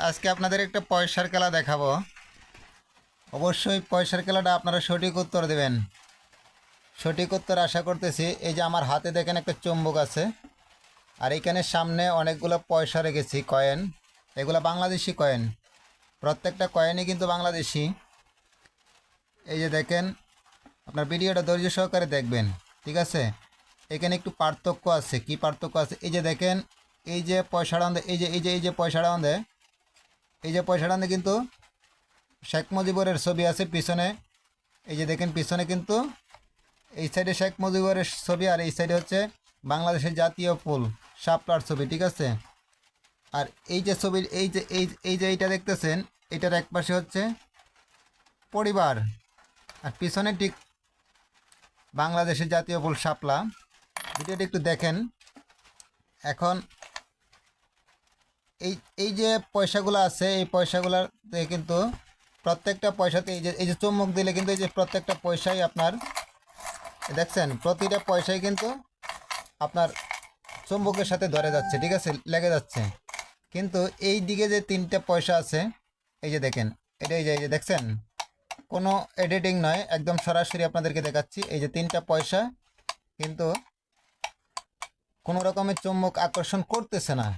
আজকে আপনাদের একটা পয়সার খেলা দেখাবো। অবশ্যই পয়সার খেলাটা আপনারা সঠিক উত্তর দেবেন। সঠিক উত্তর আশা করতেছি। এই যে আমার হাতে দেখেন একটা চুম্বক আছে, আর এইখানে সামনে অনেকগুলো পয়সা রেখেছি, কয়েন। এগুলো বাংলাদেশি কয়েন, প্রত্যেকটা কয়েনই কিন্তু বাংলাদেশি। এই যে দেখেন, আপনার ভিডিওটা ধৈর্য সহকারে দেখবেন, ঠিক আছে? এখানে একটু পার্থক্য আছে। কি পার্থক্য আছে? এই যে দেখেন, এই যে পয়সাটা আমাদের, এই যে পয়সাটা আমাদের, এই যে পয়সাটা আমাদের কিন্তু শেখ মুজিবুরের ছবি আছে পিছনে। এই যে দেখেন পিছনে কিন্তু এই সাইডে শেখ মুজিবুরের ছবি, আর এই সাইডে হচ্ছে বাংলাদেশের জাতীয় ফুল শাপলার ছবি, ঠিক আছে? আর এই যে ছবির এই যে এইটা দেখতেছেন, এটার এক পাশে হচ্ছে পরিবার, আর পিছনে ঠিক বাংলাদেশের জাতীয় ফুল শাপলা। ভিডিওটা একটু দেখেন। এখন এই এই যে পয়সাগুলো আছে, এই পয়সাগুলোতে কিন্তু প্রত্যেকটা পয়সাতে এই যে চুম্বক দিলে কিন্তু এই যে প্রত্যেকটা পয়সাই আপনার, দেখছেন, প্রতিটা পয়সাই কিন্তু আপনার চুম্বকের সাথে ধরে যাচ্ছে, ঠিক আছে, লেগে যাচ্ছে। কিন্তু এই দিকে যে তিনটা পয়সা আছে, এই যে দেখেন, এই যে দেখছেন, কোনো এডিটিং নয়, একদম সরাসরি আপনাদেরকে দেখাচ্ছি। এই যে তিনটা পয়সা কিন্তু কোনো রকমের চুম্বক আকর্ষণ করতেছে না,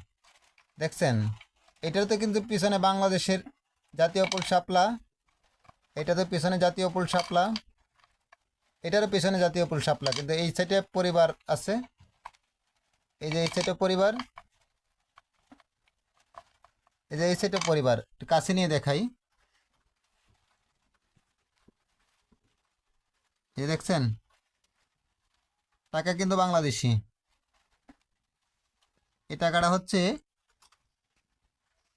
দেখছেন? এটার তো কিন্তু পিছনে বাংলাদেশের জাতীয় ফুল শাপলা, এটা তো পিছনে জাতীয় ফুল শাপলা, এটারও পিছনে জাতীয় ফুল শাপলা, কিন্তু এই সাইডে পরিবার আছে। এই যে এই সাইডে পরিবার, এই যে এই সাইডে পরিবার। একটু কাছে নিয়ে দেখাই। এই যে দেখছেন, টাকা কিন্তু বাংলাদেশি। এই টাকাটা হচ্ছে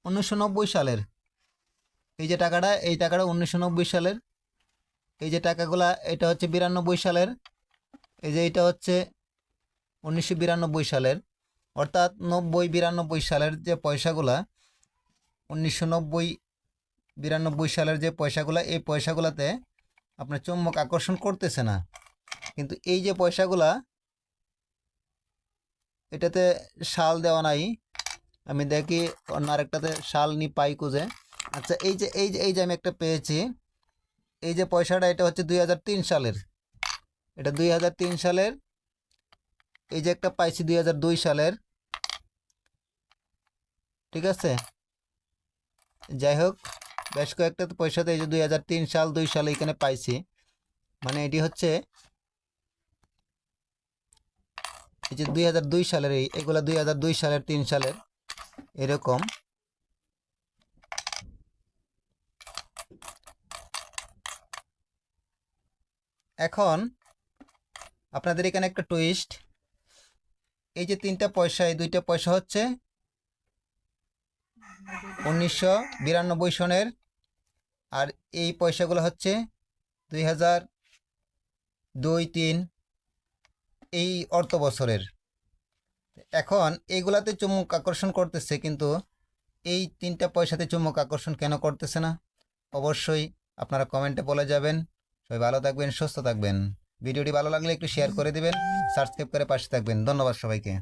1990 সালের। এই যে টাকাটা, এই টাকাটা 1990 সালের। এই যে টাকাগুলা, এটা হচ্ছে 92 সালের। এই যে এটা হচ্ছে 1992 সালের। অর্থাৎ 90-92 সালের যে পয়সাগুলা, 1990-92 সালের যে পয়সাগুলা, এই পয়সাগুলাতে আপনার চুম্বক আকর্ষণ করতেছে না। কিন্তু এই যে পয়সাগুলা, এটাতে শাল দেওয়া নাই। আমি দেখি অন্য আরেকটাতে শাল নি পাই খুঁজে। আচ্ছা, এই যে আমি একটা পেয়েছি। এই যে পয়সাটা, এটা হচ্ছে 2003 সালের। এটা 2003 সালের। এই যে একটা পাইছি 2002 সালের, ঠিক আছে? যাই হোক, বেশ কয়েকটা তো পয়সাতে এই যে 2003 সাল 2 সালে এখানে পাইছি। মানে এটি হচ্ছে এই যে 2002 সালের, এগুলা 2002 সালের, 3 সালের, এরকম। এখন আপনাদের এখানে একটা টুইস্ট। এই যে তিনটা পয়সা, এই দুইটা পয়সা হচ্ছে 1992 সনের, আর এই পয়সাগুলো হচ্ছে 2002-03 এই অর্থ বছরের। এখন এইগুলাতে চুম্বক আকর্ষণ করতেছে, কিন্তু এই তিনটা পয়সাতে চুম্বক আকর্ষণ কেন করতেছে না? অবশ্যই আপনারা কমেন্টে বলে যাবেন। সবাই ভালো থাকবেন, সুস্থ থাকবেন। ভিডিওটি ভালো লাগলে একটু শেয়ার করে দিবেন, সাবস্ক্রাইব করে পাশে থাকবেন। ধন্যবাদ সবাইকে।